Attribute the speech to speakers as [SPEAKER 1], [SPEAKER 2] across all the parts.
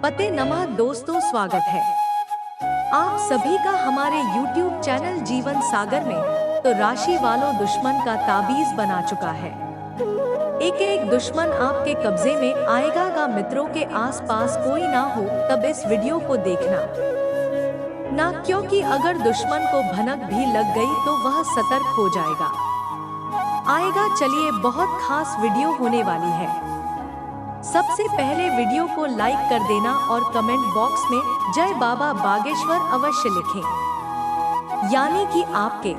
[SPEAKER 1] पते नमः दोस्तों, स्वागत है आप सभी का हमारे YouTube चैनल जीवन सागर में। तो राशि वालों, दुश्मन का ताबीज बना चुका है। एक एक दुश्मन आपके कब्जे में आएगा गा। मित्रों के आसपास कोई ना हो तब इस वीडियो को देखना ना, क्योंकि अगर दुश्मन को भनक भी लग गई तो वह सतर्क हो जाएगा। आएगा, चलिए बहुत खास वीडियो होने वाली है। सबसे पहले वीडियो को लाइक कर देना और कमेंट बॉक्स में जय बाबा बागेश्वर अवश्य लिखें। यानी कि आपके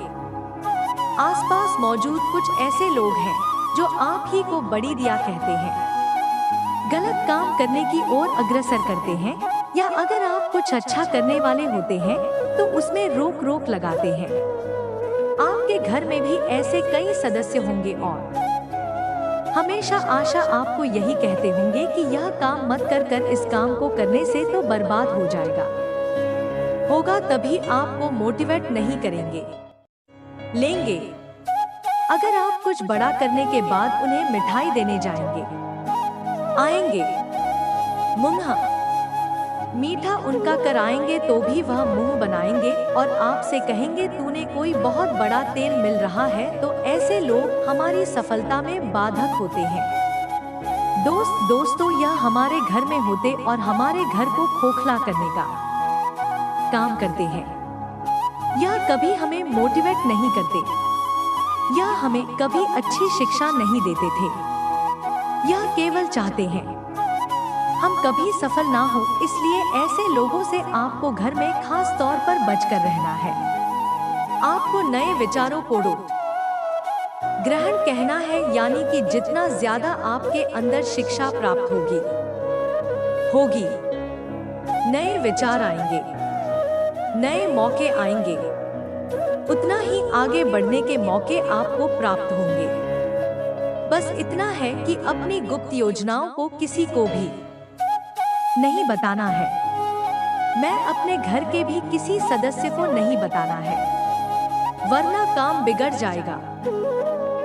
[SPEAKER 1] आसपास मौजूद कुछ ऐसे लोग हैं जो आप ही को बड़ी दिया कहते हैं, गलत काम करने की ओर अग्रसर करते हैं, या अगर आप कुछ अच्छा करने वाले होते हैं तो उसमें रोक लगाते हैं। आपके घर में भी ऐसे कई सदस्य होंगे और हमेशा आशा आपको यही कहते होंगे कि यह काम मत कर इस काम को करने से तो बर्बाद हो जाएगा। होगा तभी आपको मोटिवेट नहीं लेंगे। अगर आप कुछ बड़ा करने के बाद उन्हें मिठाई देने आएंगे, मुन्हा मीठा उनका कराएंगे तो भी वह मुंह बनाएंगे और आपसे कहेंगे तूने कोई बहुत बड़ा तेल मिल रहा है। तो ऐसे लोग हमारी सफलता में बाधक होते हैं। दोस्तों, यह हमारे घर में होते और हमारे घर को खोखला करने का काम करते हैं। यह कभी हमें मोटिवेट नहीं करते, यह हमें कभी अच्छी शिक्षा नहीं देते थे। यह केवल चाहते हैं हम कभी सफल ना हो, इसलिए ऐसे लोगों से आपको घर में खास तौर पर बचकर रहना है। आपको नए विचारों को ग्रहण कहना है, यानी कि जितना ज्यादा आपके अंदर शिक्षा प्राप्त होगी, नए विचार आएंगे, नए मौके आएंगे, उतना ही आगे बढ़ने के मौके आपको प्राप्त होंगे। बस इतना है कि अपनी गुप्त योजनाओं को किसी को भी नहीं बताना है। मैं अपने घर के भी किसी सदस्य को नहीं बताना है, वरना काम बिगड़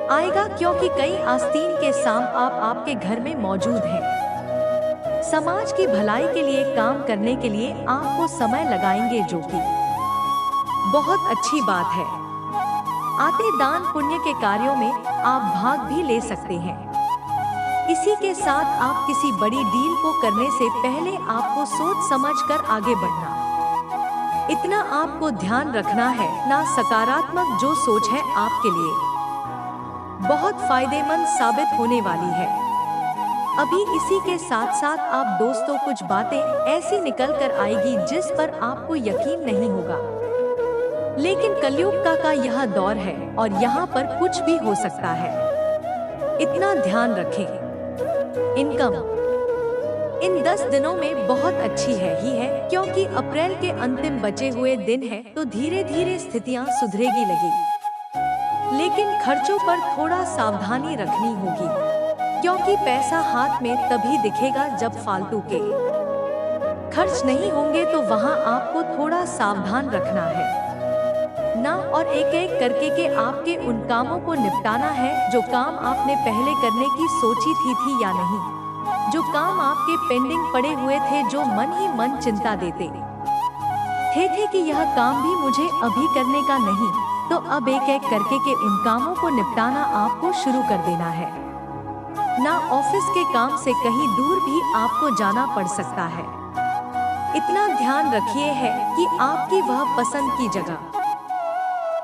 [SPEAKER 1] आएगा, क्योंकि कई आस्तीन के सांप आपके घर में मौजूद हैं। समाज की भलाई के लिए काम करने के लिए आपको समय लगाएंगे, जो कि बहुत अच्छी बात है। आते दान पुण्य के कार्यों में आप भाग भी ले सकते हैं। इसी के साथ आप किसी बड़ी डील को करने से पहले आपको सोच समझकर आगे बढ़ना। इतना आपको ध्यान रखना है ना, सकारात्मक जो सोच है आपके लिए बहुत फायदेमंद साबित होने वाली है। अभी इसी के साथ साथ आप दोस्तों कुछ बातें ऐसी निकल कर आएगी जिस पर आपको यकीन नहीं होगा, लेकिन कलयुग का यह दौर है और यहाँ पर कुछ भी हो सकता है। इतना ध्यान रखें। इनकम इन 10 दिनों में बहुत अच्छी है, क्योंकि अप्रैल के अंतिम बचे हुए दिन है तो धीरे धीरे स्थितियां सुधरेगी लगी। लेकिन खर्चों पर थोड़ा सावधानी रखनी होगी, क्योंकि पैसा हाथ में तभी दिखेगा जब फालतू के खर्च नहीं होंगे, तो वहां आपको थोड़ा सावधान रखना है ना, और एक एक करके के आपके उन कामों को निपटाना है जो काम आपने पहले करने की सोची थी या नहीं, जो काम आपके पेंडिंग पड़े हुए थे, जो मन ही मन चिंता देते थे कि यह काम भी मुझे अभी करने का नहीं, तो अब एक एक करके के उन कामों को निपटाना आपको शुरू कर देना है ना। ऑफिस के काम से कहीं दूर भी आपको जाना पड़ सकता है। इतना ध्यान रखिए है कि आपकी वह पसंद की जगह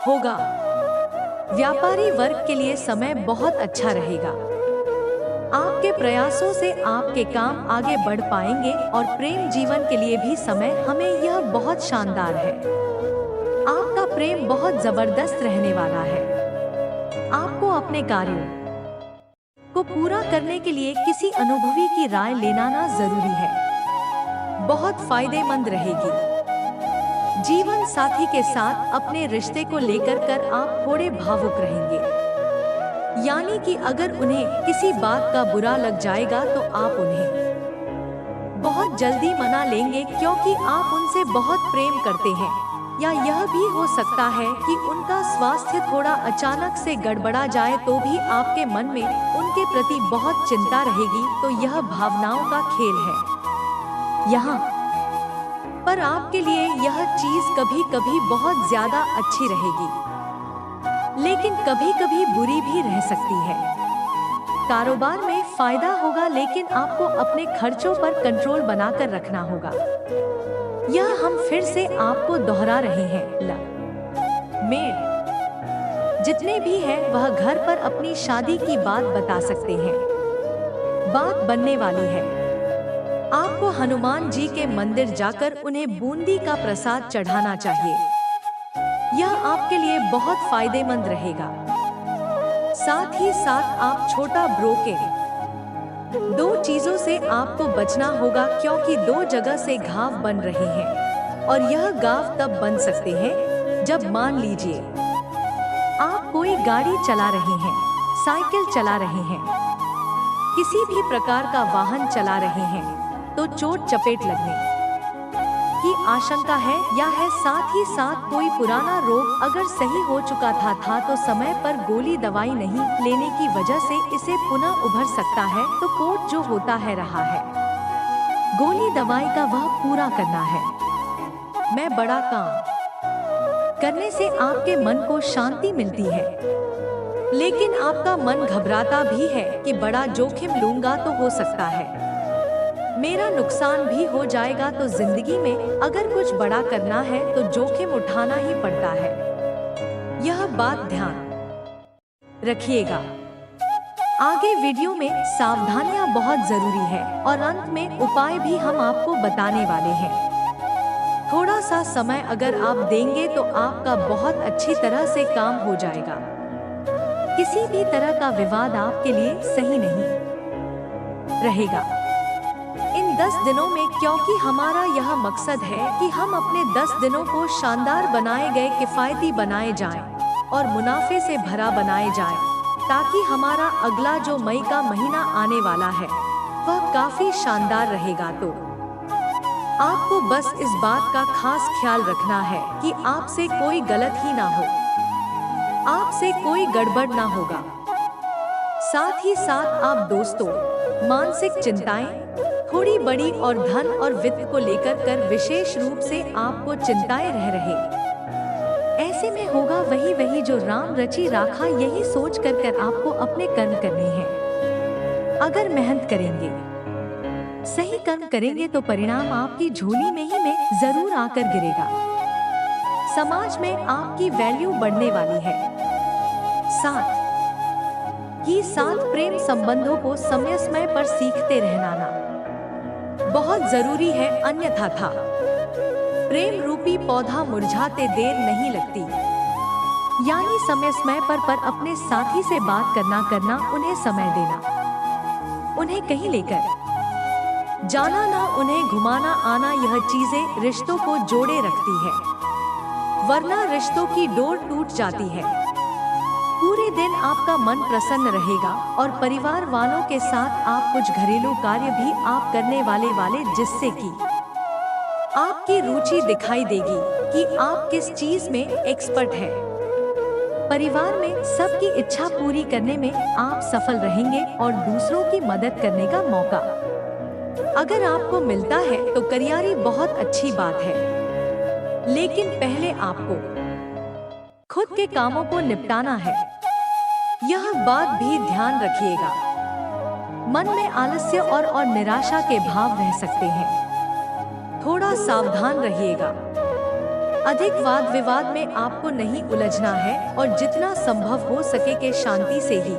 [SPEAKER 1] होगा। व्यापारी वर्ग के लिए समय बहुत अच्छा रहेगा। आपके प्रयासों से आपके काम आगे बढ़ पाएंगे और प्रेम जीवन के लिए भी समय हमें यह बहुत शानदार है। आपका प्रेम बहुत जबरदस्त रहने वाला है। आपको अपने कार्यों को पूरा करने के लिए किसी अनुभवी की राय लेना ना जरूरी है, बहुत फायदेमंद रहेगी। जीवन साथी के साथ अपने रिश्ते को लेकर आप थोड़े भावुक रहेंगे, यानी कि अगर उन्हें किसी बात का बुरा लग जाएगा तो आप उन्हें बहुत जल्दी मना लेंगे, क्योंकि आप उनसे बहुत प्रेम करते हैं। या यह भी हो सकता है कि उनका स्वास्थ्य थोड़ा अचानक से गड़बड़ा जाए, तो भी आपके मन में उनके प्रति बहुत चिंता रहेगी। तो यह भावनाओं का खेल है। यहाँ पर आपके लिए यह चीज कभी कभी बहुत ज्यादा अच्छी रहेगी, लेकिन कभी कभी बुरी भी रह सकती है। कारोबार में फायदा होगा, लेकिन आपको अपने खर्चों पर कंट्रोल बनाकर रखना होगा। यह हम फिर से आपको दोहरा रहे हैं। मेड जितने भी हैं वह घर पर अपनी शादी की बात बता सकते हैं। बात बनने वाली है। आपको हनुमान जी के मंदिर जाकर उन्हें बूंदी का प्रसाद चढ़ाना चाहिए। यह आपके लिए बहुत फायदेमंद रहेगा। साथ ही साथ आप छोटा ब्रोकेज, दो चीजों से आपको बचना होगा, क्योंकि दो जगह से घाव बन रहे हैं और यह घाव तब बन सकते हैं जब मान लीजिए आप कोई गाड़ी चला रहे हैं, साइकिल चला रहे हैं, किसी भी प्रकार का वाहन चला रहे हैं, तो चोट चपेट लगने की आशंका है या है। साथ ही साथ कोई पुराना रोग अगर सही हो चुका था तो समय पर गोली दवाई नहीं लेने की वजह से इसे पुनः उभर सकता है। तो कोर्ट जो होता है रहा है, गोली दवाई का वह पूरा करना है। मैं बड़ा काम करने से आपके मन को शांति मिलती है, लेकिन आपका मन घबराता भी है कि बड़ा जोखिम लूंगा तो हो सकता है मेरा नुकसान भी हो जाएगा। तो जिंदगी में अगर कुछ बड़ा करना है तो जोखिम उठाना ही पड़ता है। यह बात ध्यान रखिएगा। आगे वीडियो में सावधानियां बहुत जरूरी है और अंत में उपाय भी हम आपको बताने वाले हैं। थोड़ा सा समय अगर आप देंगे तो आपका बहुत अच्छी तरह से काम हो जाएगा। किसी भी तरह का विवाद आपके लिए सही नहीं रहेगा इन 10 दिनों में, क्योंकि हमारा यह मकसद है कि हम अपने 10 दिनों को शानदार बनाए गए, किफायती बनाए जाएं और मुनाफे से भरा बनाए जाएं, ताकि हमारा अगला जो मई का महीना आने वाला है वह काफी शानदार रहेगा। तो आपको बस इस बात का खास ख्याल रखना है कि आपसे कोई गलत ही ना हो, आपसे कोई गड़बड़ ना होगा। साथ ही साथ आप दोस्तों, मानसिक चिंताएं थोड़ी बड़ी और धन और वित्त को लेकर कर विशेष रूप से आपको चिंताएं रह रहे। ऐसे में होगा वही जो राम रची राखा, यही सोच कर आपको अपने कर्म करने हैं। अगर मेहनत करेंगे, सही कर्म करेंगे तो परिणाम आपकी झोली में ही में जरूर आकर गिरेगा। समाज में आपकी वैल्यू बढ़ने वाली है। साथ ही साथ प्रेम संबंधों को समय समय पर सीखते रहना बहुत जरूरी है, अन्यथा प्रेम रूपी पौधा मुरझाते देर नहीं लगती। यानी समय समय पर अपने साथी से बात करना, उन्हें समय देना, उन्हें कहीं लेकर जाना ना, उन्हें घुमाना आना, यह चीजें रिश्तों को जोड़े रखती है, वरना रिश्तों की डोर टूट जाती है। पूरे दिन आपका मन प्रसन्न रहेगा और परिवार वालों के साथ आप कुछ घरेलू कार्य भी आप करने वाले जिससे कि आपकी रुचि दिखाई देगी कि आप किस चीज में एक्सपर्ट है। परिवार में सबकी इच्छा पूरी करने में आप सफल रहेंगे और दूसरों की मदद करने का मौका अगर आपको मिलता है तो करियारी बहुत अच्छी बात है, लेकिन पहले आपको खुद के कामों को निपटाना है। यह बात भी ध्यान रखिएगा। मन में आलस्य और निराशा के भाव रह सकते हैं, थोड़ा सावधान रहिएगा। अधिक वाद विवाद में आपको नहीं उलझना है और जितना संभव हो सके के शांति से ही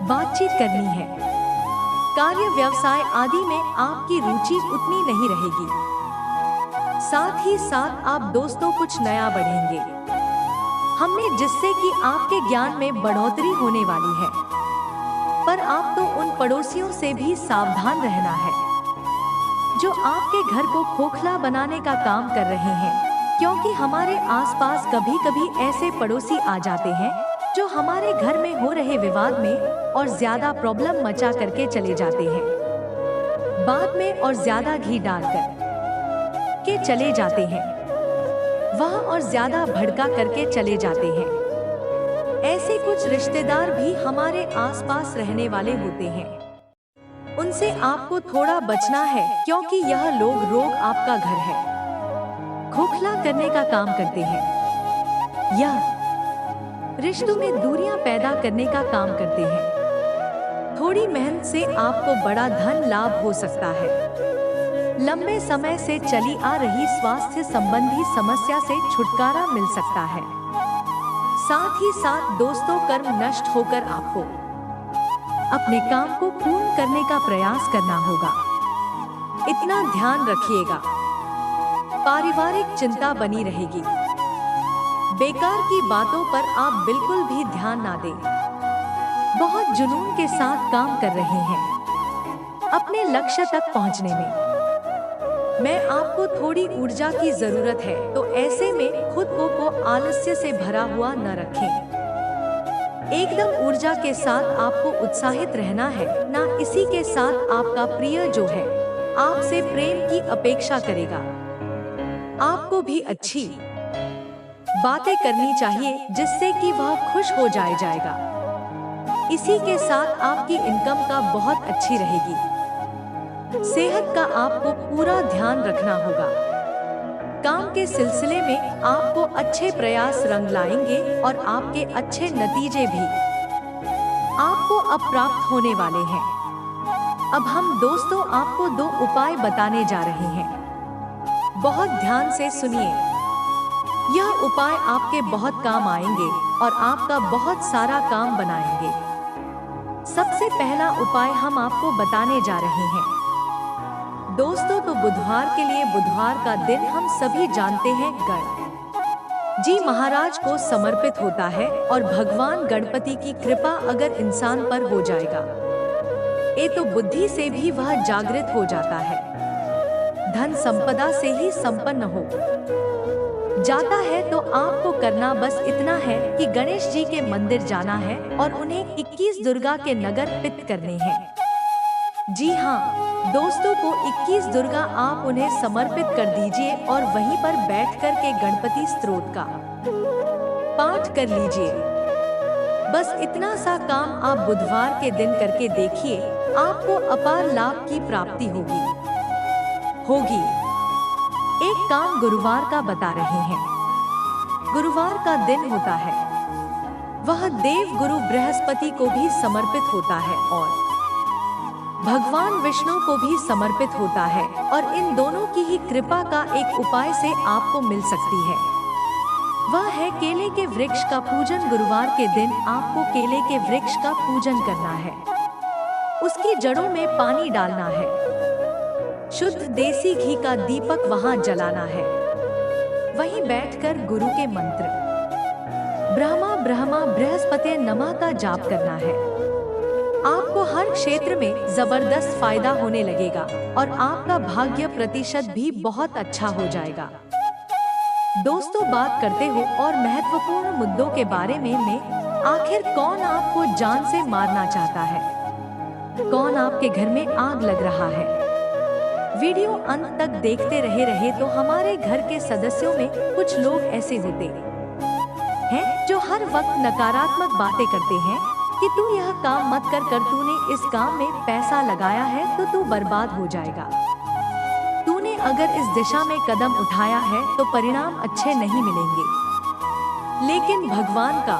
[SPEAKER 1] बातचीत करनी है। कार्य व्यवसाय आदि में आपकी रुचि उतनी नहीं रहेगी। साथ ही साथ आप दोस्तों कुछ नया बढ़ेंगे हमने, जिससे कि आपके ज्ञान में बढ़ोतरी होने वाली है। पर आप तो उन पड़ोसियों से भी सावधान रहना है जो आपके घर को खोखला बनाने का काम कर रहे हैं, क्योंकि हमारे आसपास कभी कभी ऐसे पड़ोसी आ जाते हैं जो हमारे घर में हो रहे विवाद में और ज्यादा प्रॉब्लम मचा करके चले जाते हैं। बाद में और ज्यादा घी डालकर के चले जाते हैं वह और ज्यादा भड़का करके चले जाते हैं। ऐसे कुछ रिश्तेदार भी हमारे आसपास रहने वाले होते हैं। उनसे आपको थोड़ा बचना है, क्योंकि यह रोग आपका घर है खोखला करने का काम करते हैं। यह रिश्तों में दूरियां पैदा करने का काम करते हैं। थोड़ी मेहनत से आपको बड़ा धन लाभ हो सकता है। लंबे समय से चली आ रही स्वास्थ्य संबंधी समस्या से छुटकारा मिल सकता है। साथ ही साथ दोस्तों, कर्म नष्ट होकर आपको अपने काम को पूर्ण करने का प्रयास करना होगा। इतना ध्यान रखिएगा। पारिवारिक चिंता बनी रहेगी। बेकार की बातों पर आप बिल्कुल भी ध्यान ना दें। बहुत जुनून के साथ काम कर रहे हैं अपने लक्ष्य तक पहुंचने में। मैं आपको थोड़ी ऊर्जा की जरूरत है, तो ऐसे में खुद को आलस्य से भरा हुआ न रखें। एकदम ऊर्जा के साथ आपको उत्साहित रहना है। ना इसी के साथ आपका प्रिय जो है आपसे प्रेम की अपेक्षा करेगा। आपको भी अच्छी बातें करनी चाहिए, जिससे कि वह खुश हो जाएगा। इसी के साथ आपकी इनकम का बहुत अच्छी रहेगी। सेहत का आपको पूरा ध्यान रखना होगा। काम के सिलसिले में आपको अच्छे प्रयास रंग लाएंगे और आपके अच्छे नतीजे भी आपको अब प्राप्त होने वाले हैं। अब हम दोस्तों आपको 2 उपाय बताने जा रहे हैं। बहुत ध्यान से सुनिए। यह उपाय आपके बहुत काम आएंगे और आपका बहुत सारा काम बनाएंगे। सबसे पहला उपाय हम आपको बताने जा रहे हैं दोस्तों, तो बुधवार के लिए, बुधवार का दिन हम सभी जानते हैं गण जी महाराज को समर्पित होता है और भगवान गणपति की कृपा अगर इंसान पर हो जाएगा ये तो बुद्धि से भी वह जागृत हो जाता है, धन संपदा से ही संपन्न हो जाता है। तो आपको करना बस इतना है कि गणेश जी के मंदिर जाना है और उन्हें 21 दुर्गा के नगर पित करने हैं। जी हाँ दोस्तों, को 21 दुर्गा आप उन्हें समर्पित कर दीजिए और वहीं पर बैठकर के गणपति स्तोत्र का पाठ कर लीजिए। बस इतना सा काम आप बुधवार के दिन करके देखिए, आपको अपार लाभ की प्राप्ति होगी। एक काम गुरुवार का बता रहे हैं। गुरुवार का दिन होता है, वह देव गुरु बृहस्पति को भी समर्पित होता है और भगवान विष्णु को भी समर्पित होता है, और इन दोनों की ही कृपा का एक उपाय से आपको मिल सकती है। वह है केले के वृक्ष का पूजन। गुरुवार के दिन आपको केले के वृक्ष का पूजन करना है। उसकी जड़ों में पानी डालना है। शुद्ध देसी घी का दीपक वहां जलाना है। वहीं बैठकर गुरु के मंत्र ब्रह्मा ब्रह्मा बृहस्पति नमः का जाप करना है। आपको हर क्षेत्र में जबरदस्त फायदा होने लगेगा और आपका भाग्य प्रतिशत भी बहुत अच्छा हो जाएगा। दोस्तों, बात करते हो और महत्वपूर्ण मुद्दों के बारे में आखिर कौन आपको जान से मारना चाहता है, कौन आपके घर में आग लग रहा है। वीडियो अंत तक देखते रहे तो हमारे घर के सदस्यों में कुछ लोग ऐसे होते हैं जो हर वक्त नकारात्मक बातें करते हैं कि तू यह काम मत कर, तूने इस काम में पैसा लगाया है तो तू बर्बाद हो जाएगा। तूने अगर इस दिशा में कदम उठाया है तो परिणाम अच्छे नहीं मिलेंगे। लेकिन भगवान का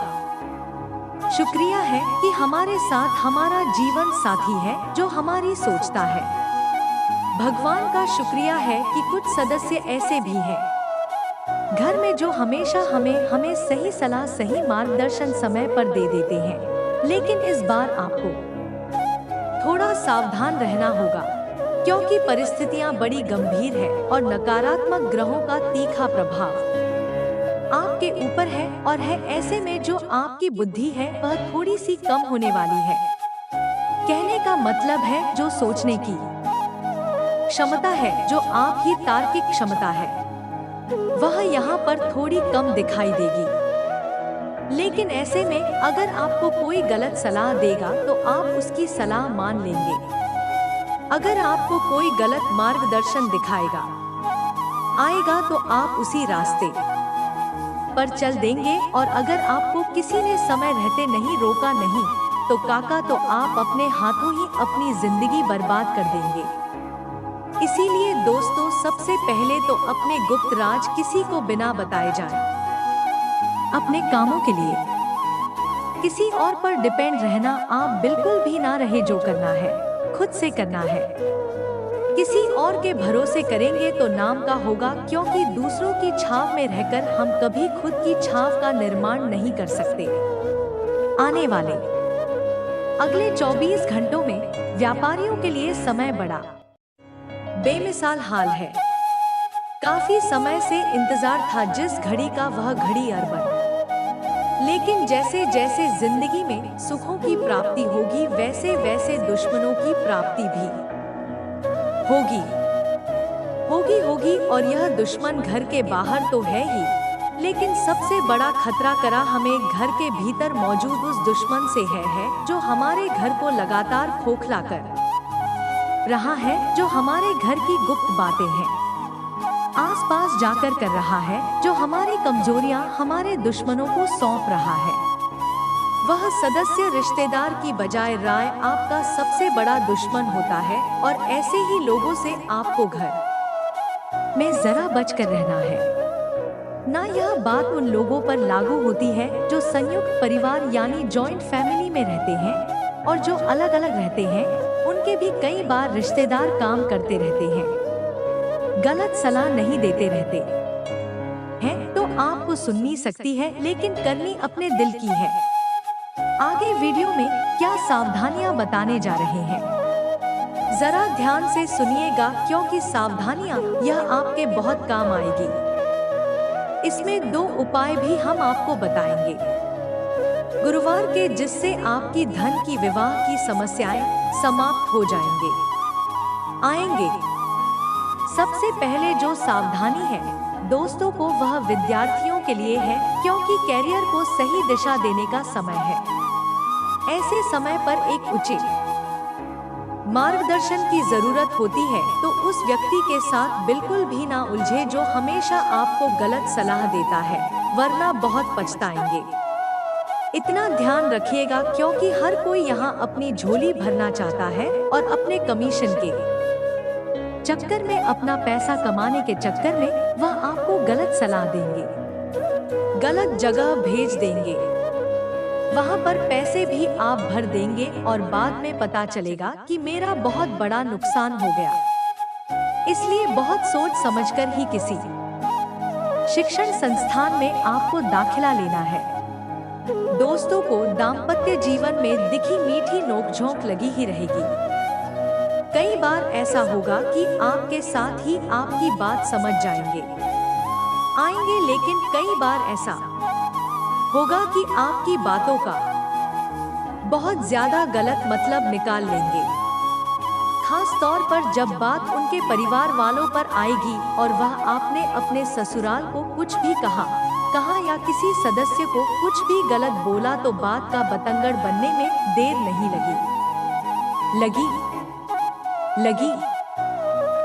[SPEAKER 1] शुक्रिया है कि हमारे साथ हमारा जीवन साथी है जो हमारी सोचता है। भगवान का शुक्रिया है कि कुछ सदस्य ऐसे भी हैं घर में जो हमेशा हमें सही सलाह, सही मार्गदर्शन समय पर दे देते हैं। लेकिन इस बार आपको थोड़ा सावधान रहना होगा, क्योंकि परिस्थितियां बड़ी गंभीर है और नकारात्मक ग्रहों का तीखा प्रभाव आपके ऊपर है और है। ऐसे में जो आपकी बुद्धि है वह थोड़ी सी कम होने वाली है। कहने का मतलब है जो सोचने की क्षमता है, जो आपकी तार्किक क्षमता है, वह यहाँ पर थोड़ी कम दिखाई देगी। लेकिन ऐसे में अगर आपको कोई गलत सलाह देगा तो आप उसकी सलाह मान लेंगे। अगर आपको कोई गलत मार्गदर्शन दिखाएगा आएगा तो आप उसी रास्ते पर चल देंगे। और अगर आपको किसी ने समय रहते नहीं रोका, नहीं तो काका तो आप अपने हाथों ही अपनी जिंदगी बर्बाद कर देंगे। इसीलिए दोस्तों, सबसे पहले तो अपने गुप्त राज किसी को बिना बताए जाए। अपने कामों के लिए किसी और पर डिपेंड रहना आप बिल्कुल भी ना रहे। जो करना है खुद से करना है। किसी और के भरोसे करेंगे तो नाम का होगा, क्योंकि दूसरों की छाव में रहकर हम कभी खुद की छाव का निर्माण नहीं कर सकते। आने वाले अगले 24 घंटों में व्यापारियों के लिए समय बड़ा बेमिसाल हाल है। काफी समय से इंतजार था जिस घड़ी का, वह घड़ी अरबन। लेकिन जैसे जैसे जिंदगी में सुखों की प्राप्ति होगी, वैसे वैसे दुश्मनों की प्राप्ति भी होगी। और यह दुश्मन घर के बाहर तो है ही, लेकिन सबसे बड़ा खतरा करा हमें घर के भीतर मौजूद उस दुश्मन से है जो हमारे घर को लगातार खोखला कर रहा है, जो हमारे घर की गुप्त बातें हैं आसपास जाकर कर रहा है, जो हमारी कमजोरियां हमारे दुश्मनों को सौंप रहा है। वह सदस्य रिश्तेदार की बजाय राय आपका सबसे बड़ा दुश्मन होता है, और ऐसे ही लोगों से आपको घर में जरा बच कर रहना है। ना यह बात उन लोगों पर लागू होती है जो संयुक्त परिवार यानी जॉइंट फैमिली में रहते हैं, और जो अलग अलग रहते हैं उनके भी कई बार रिश्तेदार काम करते रहते हैं, गलत सलाह नहीं देते रहते हैं, तो आपको सुननी सकती है, लेकिन करनी अपने दिल की है। आगे वीडियो में क्या सावधानियां बताने जा रहे हैं, जरा ध्यान से सुनिएगा, क्योंकि सावधानियां यह आपके बहुत काम आएगी। इसमें 2 उपाय भी हम आपको बताएंगे गुरुवार के, जिससे आपकी धन की, विवाह की समस्याएं समाप्त हो आएंगे। सबसे पहले जो सावधानी है दोस्तों को, वह विद्यार्थियों के लिए है, क्योंकि कैरियर को सही दिशा देने का समय है। ऐसे समय पर एक उचित मार्गदर्शन की जरूरत होती है, तो उस व्यक्ति के साथ बिल्कुल भी ना उलझे जो हमेशा आपको गलत सलाह देता है, वरना बहुत पछताएंगे। इतना ध्यान रखिएगा, क्योंकि हर कोई यहाँ अपनी झोली भरना चाहता है और अपने कमीशन के चक्कर में, अपना पैसा कमाने के चक्कर में वह आपको गलत सलाह देंगे, गलत जगह भेज देंगे, वहां पर पैसे भी आप भर देंगे, और बाद में पता चलेगा कि मेरा बहुत बड़ा नुकसान हो गया। इसलिए बहुत सोच समझकर ही किसी शिक्षण संस्थान में आपको दाखिला लेना है। दोस्तों को दाम्पत्य जीवन में दिखी मीठी नोकझोंक लगी ही रहेगी। कई बार ऐसा होगा कि आपके साथ ही आपकी बात समझ आएंगे, लेकिन कई बार ऐसा होगा कि आपकी बातों का बहुत ज्यादा गलत मतलब निकाल लेंगे, खास तौर पर जब बात उनके परिवार वालों पर आएगी और वह आपने अपने ससुराल को कुछ भी कहा या किसी सदस्य को कुछ भी गलत बोला, तो बात का बतंगड़ बनने में देर नहीं लगी।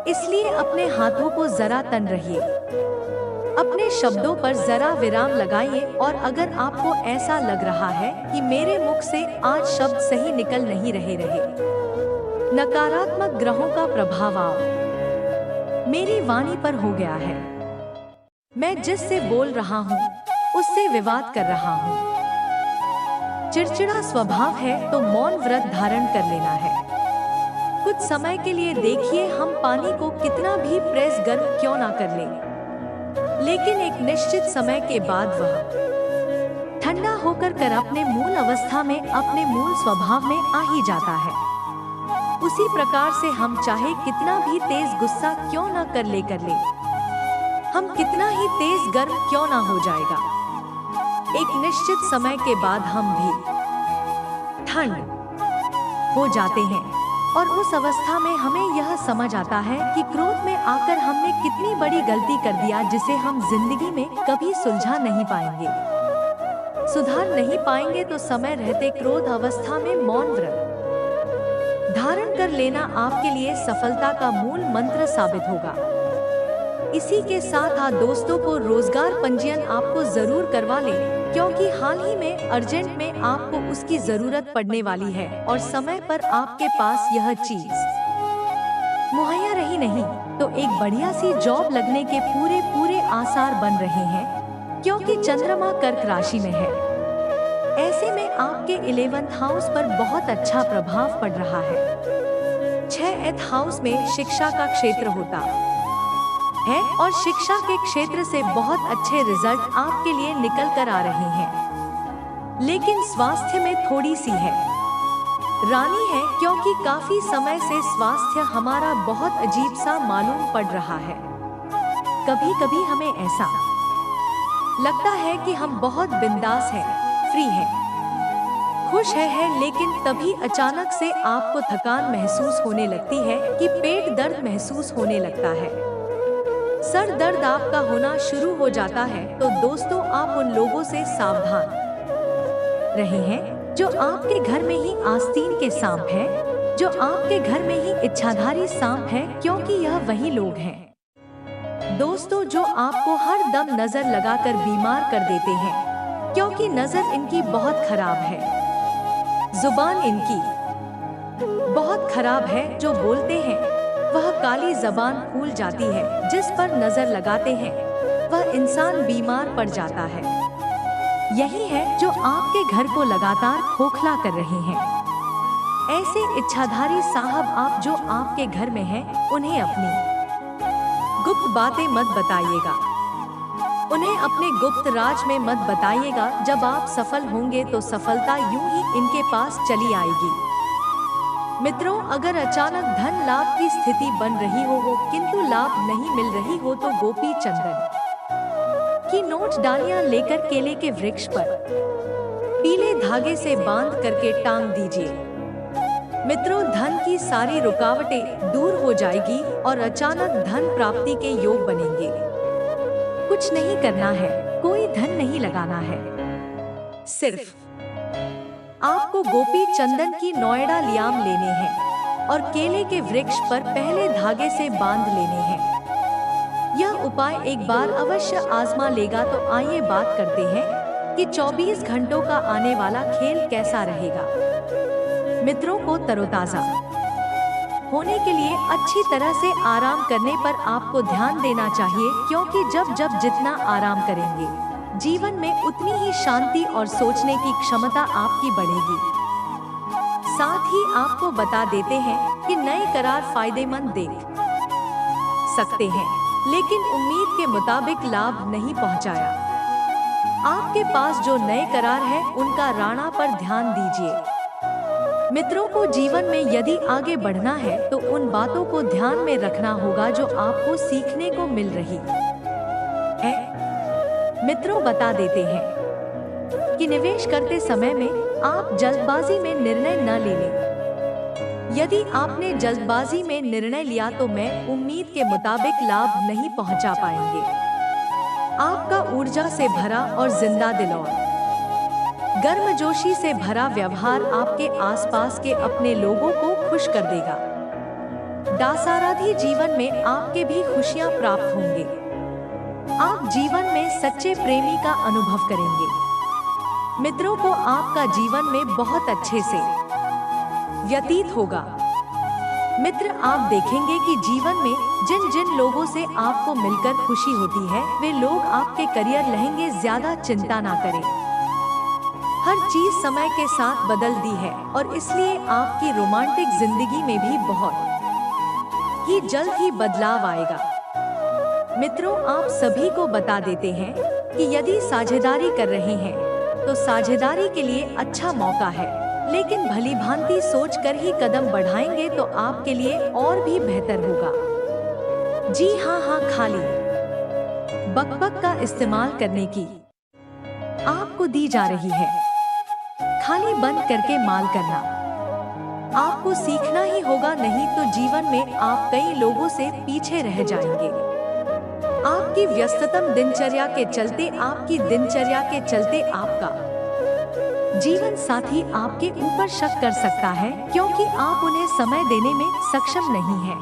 [SPEAKER 1] इसलिए अपने हाथों को जरा तन रहिए, अपने शब्दों पर जरा विराम लगाइए, और अगर आपको ऐसा लग रहा है कि मेरे मुख से आज शब्द सही निकल नहीं रहे, नकारात्मक ग्रहों का प्रभाव मेरी वाणी पर हो गया है, मैं जिससे बोल रहा हूँ उससे विवाद कर रहा हूँ, चिड़चिड़ा स्वभाव है, तो मौन व्रत धारण कर लेना है। कुछ समय के लिए देखिए, हम पानी को कितना भी प्रेस गर्म क्यों ना कर लें, लेकिन एक निश्चित समय के बाद वह ठंडा होकर अपने मूल अवस्था में, अपने मूल स्वभाव में आ ही जाता है। उसी प्रकार से हम चाहे कितना भी तेज गुस्सा क्यों ना कर ले, हम कितना ही तेज गर्म क्यों ना हो जाएगा, एक निश्चित समय के बाद हम भी ठंड हो जाते हैं, और उस अवस्था में हमें यह समझ आता है कि क्रोध में आकर हमने कितनी बड़ी गलती कर दिया, जिसे हम जिंदगी में कभी सुलझा नहीं पाएंगे, सुधार नहीं पाएंगे। तो समय रहते क्रोध अवस्था में मौन व्रत धारण कर लेना आपके लिए सफलता का मूल मंत्र साबित होगा। इसी के साथ दोस्तों को रोजगार पंजीयन आपको जरूर करवा लें, क्योंकि हाल ही में अर्जेंट में आपको उसकी जरूरत पड़ने वाली है और समय पर आपके पास यह चीज मुहैया रही नहीं, तो एक बढ़िया सी जॉब लगने के पूरे आसार बन रहे हैं, क्योंकि चंद्रमा कर्क राशि में है। ऐसे में आपके 11th हाउस पर बहुत अच्छा प्रभाव पड़ रहा है। 6th हाउस में शिक्षा का क्षेत्र होता है और शिक्षा के क्षेत्र से बहुत अच्छे रिजल्ट आपके लिए निकल कर आ रहे हैं, लेकिन स्वास्थ्य में थोड़ी सी है रानी है, क्योंकि काफी समय से स्वास्थ्य हमारा बहुत अजीब सा मालूम पड़ रहा है। कभी कभी हमें ऐसा लगता है कि हम बहुत बिंदास हैं, फ्री हैं, खुश है, लेकिन तभी अचानक से आपको थकान महसूस होने लगती है कि पेट दर्द महसूस होने लगता है, सर दर्द आपका होना शुरू हो जाता है। तो दोस्तों, आप उन लोगों से सावधान रहे हैं जो आपके घर में ही आस्तीन के सांप हैं, जो आपके घर में ही इच्छाधारी सांप हैं, क्योंकि यह वही लोग हैं दोस्तों जो आपको हर दम नजर लगाकर बीमार कर देते हैं, क्योंकि नजर इनकी बहुत खराब है, जुबान इनकी बहुत खराब है, जो बोलते हैं वह काली जबान फूल जाती है, जिस पर नजर लगाते हैं वह इंसान बीमार पड़ जाता है। यही है जो आपके घर को लगातार खोखला कर रहे हैं। ऐसे इच्छाधारी साहब आप जो आपके घर में हैं, उन्हें अपनी गुप्त बातें मत बताइएगा, उन्हें अपने गुप्त राज में मत बताइएगा। जब आप सफल होंगे तो सफलता यूं ही इनके पास चली आएगी। मित्रों, अगर अचानक धन लाभ की स्थिति बन रही हो किंतु लाभ नहीं मिल रही हो, तो गोपी चंदन की नोट डालियां लेकर केले के वृक्ष पर पीले धागे से बांध करके टांग दीजिए। मित्रों, धन की सारी रुकावटें दूर हो जाएगी और अचानक धन प्राप्ति के योग बनेंगे। कुछ नहीं करना है, कोई धन नहीं लगाना है, सिर्फ आपको गोपी चंदन की नोएडा लियाम लेने हैं और केले के वृक्ष पर पहले धागे से बांध लेने हैं। यह उपाय एक बार अवश्य आजमा लेगा। तो आइए बात करते हैं कि 24 घंटों का आने वाला खेल कैसा रहेगा। मित्रों को तरोताजा होने के लिए अच्छी तरह से आराम करने पर आपको ध्यान देना चाहिए, क्योंकि जब जितना आराम करेंगे जीवन में उतनी ही शांति और सोचने की क्षमता आपकी बढ़ेगी। साथ ही आपको बता देते हैं कि नए करार फायदेमंद देख सकते हैं, लेकिन उम्मीद के मुताबिक लाभ नहीं पहुंचाया। आपके पास जो नए करार हैं, उनका राणा पर ध्यान दीजिए। मित्रों को जीवन में यदि आगे बढ़ना है तो उन बातों को ध्यान में रखना होगा जो आपको सीखने को मिल रही है। मित्रों, बता देते हैं कि निवेश करते समय में आप जल्दबाजी में निर्णय न ले लें। यदि आपने जल्दबाजी में निर्णय लिया तो मैं उम्मीद के मुताबिक लाभ नहीं पहुंचा पाएंगे। आपका ऊर्जा से भरा और जिंदा दिल और गर्मजोशी से भरा व्यवहार आपके आसपास के अपने लोगों को खुश कर देगा। दासाराधी जीवन में आपके भी खुशियां प्राप्त होंगे। आप जीवन में सच्चे प्रेमी का अनुभव करेंगे। मित्रों को आपका जीवन में बहुत अच्छे से व्यतीत होगा। मित्र, आप देखेंगे कि जीवन में जिन जिन लोगों से आपको मिलकर खुशी होती है, वे लोग आपके करियर रहेंगे। ज्यादा चिंता ना करें, हर चीज समय के साथ बदल दी है और इसलिए आपकी रोमांटिक जिंदगी में भी बहुत ही जल्द ही बदलाव आएगा। मित्रों, आप सभी को बता देते हैं कि यदि साझेदारी कर रहे हैं तो साझेदारी के लिए अच्छा मौका है, लेकिन भली भांति सोच कर ही कदम बढ़ाएंगे तो आपके लिए और भी बेहतर होगा। जी हाँ, खाली बकबक का इस्तेमाल करने की आपको दी जा रही है। खाली बंद करके माल करना आपको सीखना ही होगा, नहीं तो जीवन में आप कई लोगों से पीछे रह जाएंगे। आपकी व्यस्ततम दिनचर्या के चलते आपका जीवन साथी आपके ऊपर शक कर सकता है, क्योंकि आप उन्हें समय देने में सक्षम नहीं हैं।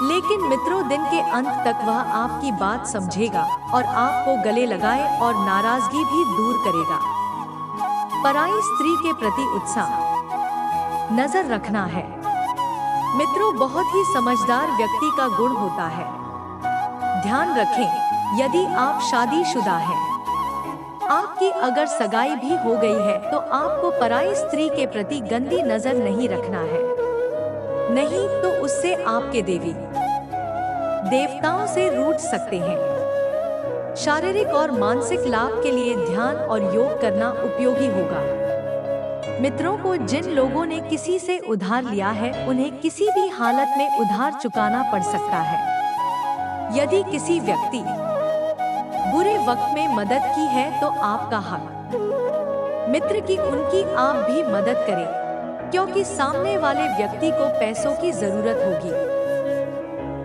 [SPEAKER 1] लेकिन मित्रों, दिन के अंत तक वह आपकी बात समझेगा और आपको गले लगाए और नाराजगी भी दूर करेगा। पराई स्त्री के प्रति उत्साह नजर रखना है। मित्रों, बहुत ही समझदार व्यक्ति का गुण होता है। ध्यान रखें, यदि आप शादीशुदा हैं, आपकी अगर सगाई भी हो गई है तो आपको पराई स्त्री के प्रति गंदी नजर नहीं रखना है। नहीं तो उससे आपके देवी देवताओं से रूठ सकते हैं। शारीरिक और मानसिक लाभ के लिए ध्यान और योग करना उपयोगी होगा। मित्रों को जिन लोगों ने किसी से उधार लिया है उन्हें किसी भी हालत में उधार चुकाना पड़ सकता है। यदि किसी व्यक्ति बुरे वक्त में मदद की है तो आपका हक मित्र की उनकी आप भी मदद करें, क्योंकि सामने वाले व्यक्ति को पैसों की जरूरत होगी।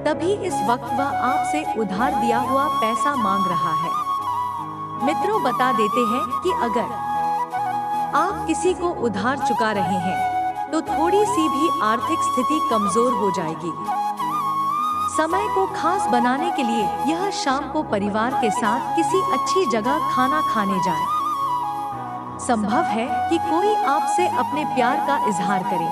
[SPEAKER 1] तभी इस वक्त वह आपसे उधार दिया हुआ पैसा मांग रहा है। मित्रों, बता देते हैं कि अगर आप किसी को उधार चुका रहे हैं तो थोड़ी सी भी आर्थिक स्थिति कमजोर हो जाएगी। समय को खास बनाने के लिए यह शाम को परिवार के साथ किसी अच्छी जगह खाना खाने जाएं। संभव है कि कोई आपसे अपने प्यार का इजहार करे।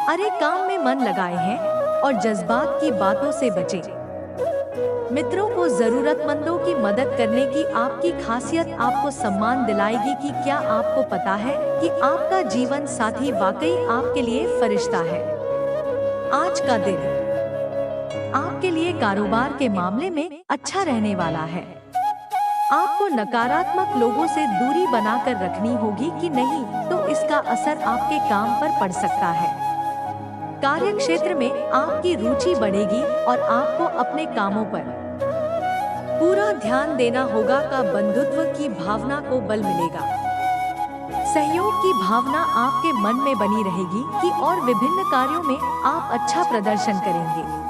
[SPEAKER 1] अरे, काम में मन लगाए हैं और जज्बात की बातों से बचें। मित्रों को जरूरतमंदों की मदद करने की आपकी खासियत आपको सम्मान दिलाएगी कि क्या आपको पता है कि आपका जीवन साथी वाकई आपके लिए फरिश्ता है। आज का दिन आपके लिए कारोबार के मामले में अच्छा रहने वाला है। आपको नकारात्मक लोगों से दूरी बनाकर रखनी होगी कि नहीं तो इसका असर आपके काम पर पड़ सकता है। कार्य क्षेत्र में आपकी रुचि बढ़ेगी और आपको अपने कामों पर पूरा ध्यान देना होगा। का बंधुत्व की भावना को बल मिलेगा। सहयोग की भावना आपके मन में बनी रहेगी कि और विभिन्न कार्यों में आप अच्छा प्रदर्शन करेंगे।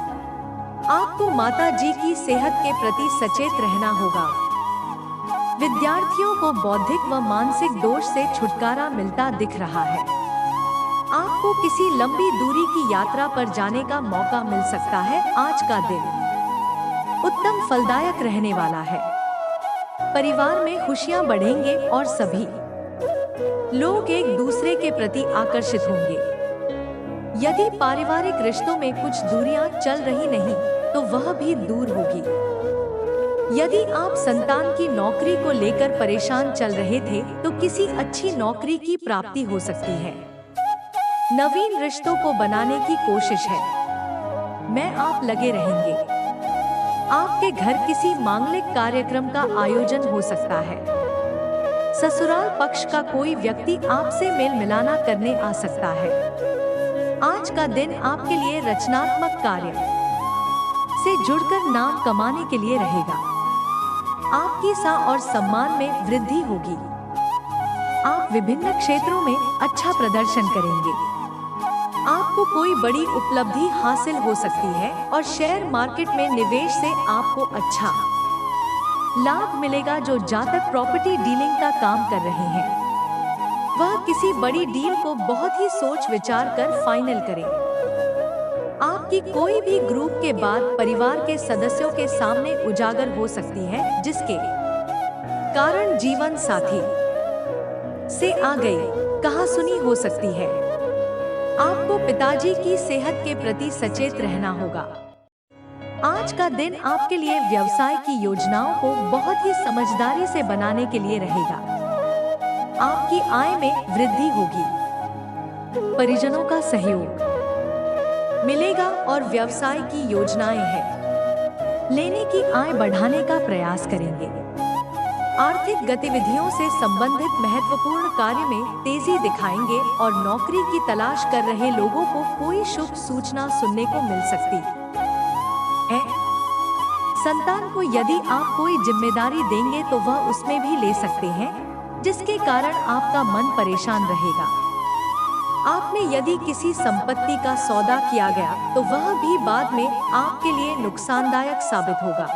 [SPEAKER 1] आपको माता जी की सेहत के प्रति सचेत रहना होगा। विद्यार्थियों को बौद्धिक व मानसिक दोष से छुटकारा मिलता दिख रहा है। आपको किसी लंबी दूरी की यात्रा पर जाने का मौका मिल सकता है। आज का दिन उत्तम फलदायक रहने वाला है। परिवार में खुशियां बढ़ेंगे और सभी लोग एक दूसरे के प्रति आकर्षित होंगे। यदि पारिवारिक रिश्तों में कुछ दूरियां चल रही नहीं तो वह भी दूर होगी। यदि आप संतान की नौकरी को लेकर परेशान चल रहे थे तो किसी अच्छी नौकरी की प्राप्ति हो सकती है। नवीन रिश्तों को बनाने की कोशिश है। मैं आप लगे रहेंगे। आपके घर किसी मांगलिक कार्यक्रम का आयोजन हो सकता है। ससुराल पक्ष का कोई व्यक्ति आपसे मेल मिलाना करने आ सकता है। आज का दिन आपके लिए रचनात्मक कार्य से जुड़कर नाम कमाने के लिए रहेगा। आपकी सा और सम्मान में वृद्धि होगी। आप विभिन्न क्षेत्रों में अच्छा प्रदर्शन करेंगे। आपको कोई बड़ी उपलब्धि हासिल हो सकती है और शेयर मार्केट में निवेश से आपको अच्छा लाभ मिलेगा। जो जातक प्रॉपर्टी डीलिंग का काम कर रहे हैं वह किसी बड़ी डील को बहुत ही सोच विचार कर फाइनल करें। आपकी कोई भी ग्रुप के बाद परिवार के सदस्यों के सामने उजागर हो सकती है, जिसके कारण जीवन साथी से आ गई कहासुनी हो सकती है। आपको पिताजी की सेहत के प्रति सचेत रहना होगा। आज का दिन आपके लिए व्यवसाय की योजनाओं को बहुत ही समझदारी से बनाने के लिए रहेगा। आपकी आय में वृद्धि होगी। परिजनों का सहयोग मिलेगा और व्यवसाय की योजनाएं हैं लेने की आय बढ़ाने का प्रयास करेंगे। आर्थिक गतिविधियों से संबंधित महत्वपूर्ण कार्य में तेजी दिखाएंगे और नौकरी की तलाश कर रहे लोगों को कोई शुभ सूचना सुनने को मिल सकती है। संतान को यदि आप कोई जिम्मेदारी देंगे तो वह उसमें भी ले सकते हैं, जिसके कारण आपका मन परेशान रहेगा। आपने यदि किसी संपत्ति का सौदा किया गया तो वह भी बाद में आपके लिए नुकसानदायक साबित होगा।